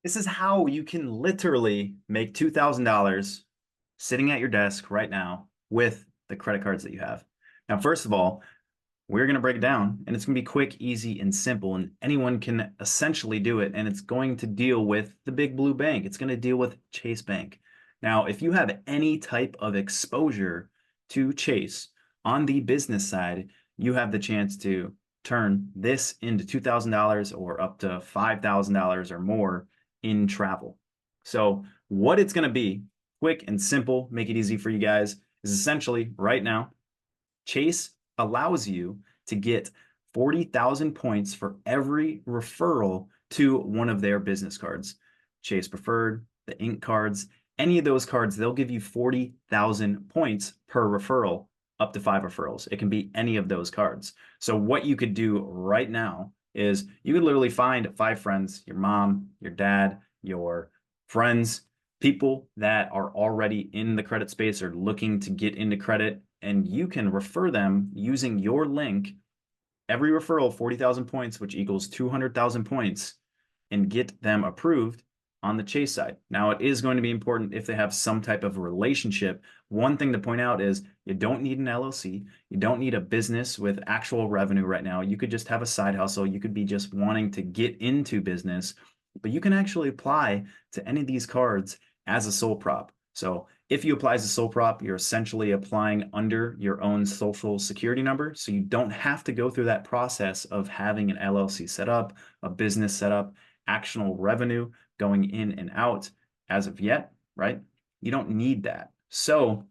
This is how you can literally make $2,000 sitting at your desk right now with the credit cards that you have. Now, first of all, we're going to break it down and it's going to be quick, easy, and simple. And anyone can essentially do it. And it's going to deal with the big blue bank. It's going to deal with Chase Bank. Now, if you have any type of exposure to Chase on the business side, you have the chance to turn this into $2,000 or up to $5,000 or more in travel. So what it's going to be, quick and simple, make it easy for you guys, is essentially right now, Chase allows you to get 40,000 points for every referral to one of their business cards. Chase Preferred, the Ink cards, any of those cards, they'll give you 40,000 points per referral, up to 5 referrals. It can be any of those cards. So what you could do right now is you could literally find 5 friends, your mom, your dad, your friends, people that are already in the credit space or looking to get into credit, and you can refer them using your link. Every referral, 40,000 points, which equals 200,000 points, and get them approved on the Chase side. Now, it is going to be important if they have some type of relationship. One thing to point out is you don't need an LLC. You don't need a business with actual revenue right now. You could just have a side hustle. You could be just wanting to get into business, but you can actually apply to any of these cards as a sole prop. So if you apply as a sole prop, you're essentially applying under your own social security number. So you don't have to go through that process of having an LLC set up, a business set up, actual revenue going in and out as of yet, right? You don't need that. So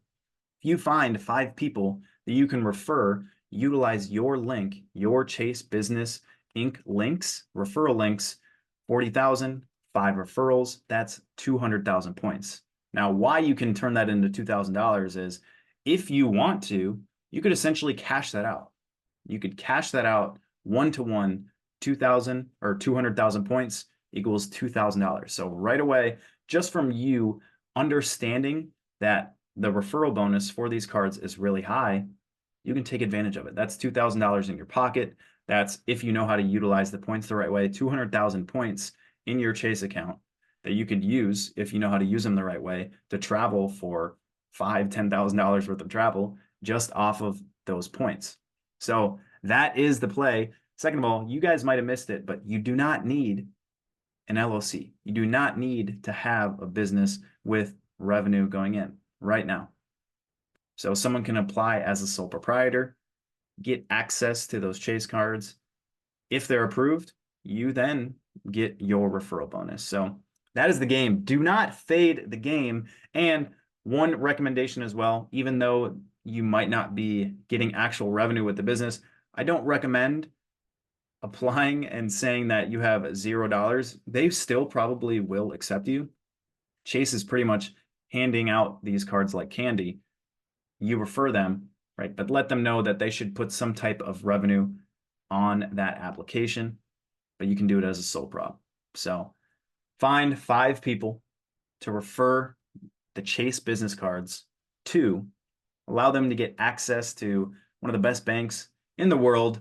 if you find 5 people that you can refer, utilize your link, your Chase Business Inc. links, referral links, 40,000, 5 referrals, that's 200,000 points. Now, why you can turn that into $2,000 is if you want to, you could essentially cash that out. You could cash that out one-to-one, 2,000 or 200,000 points equals $2,000. So right away, just from you understanding that the referral bonus for these cards is really high, you can take advantage of it. That's $2,000 in your pocket. That's if you know how to utilize the points the right way, 200,000 points in your Chase account that you could use if you know how to use them the right way to travel for $5,000, $10,000 worth of travel just off of those points. So that is the play. Second of all, you guys might have missed it, but you do not need an LLC. You do not need to have a business with revenue going in right now. So someone can apply as a sole proprietor, get access to those Chase cards. If they're approved, you then get your referral bonus. So that is the game. Do not fade the game. And one recommendation as well, even though you might not be getting actual revenue with the business, I don't recommend applying and saying that you have $0. They still probably will accept you. Chase is pretty much handing out these cards like candy. You refer them, right? But let them know that they should put some type of revenue on that application, but you can do it as a sole prop. So find 5 people to refer the Chase business cards to, allow them to get access to one of the best banks in the world.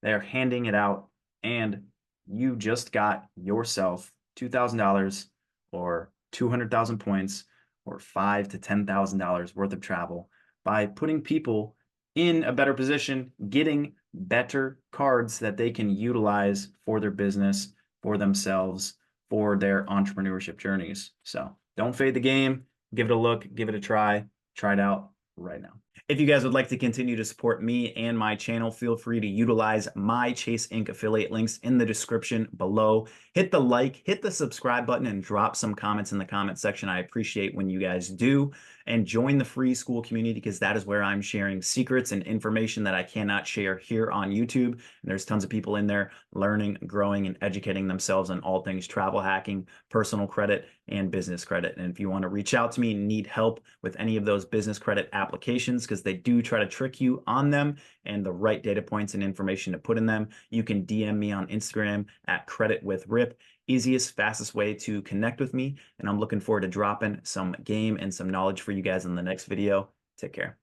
They're handing it out, and you just got yourself $2,000 or 200,000 points or $5,000 to $10,000 worth of travel by putting people in a better position, getting better cards that they can utilize for their business, for themselves, for their entrepreneurship journeys. So don't fade the game. Give it a look, give it a try it out right now. If you guys would like to continue to support me and my channel, feel free to utilize my Chase Inc. affiliate links in the description below. Hit the like, hit the subscribe button, and drop some comments in the comment section. I appreciate when you guys do. And join the free school community, because that is where I'm sharing secrets and information that I cannot share here on YouTube. And there's tons of people in there learning, growing, and educating themselves on all things travel hacking, personal credit, and business credit. And if you want to reach out to me and need help with any of those business credit applications, because they do try to trick you on them and the right data points and information to put in them, you can DM me on Instagram at creditwithrip. Easiest, fastest way to connect with me. And I'm looking forward to dropping some game and some knowledge for you guys in the next video. Take care.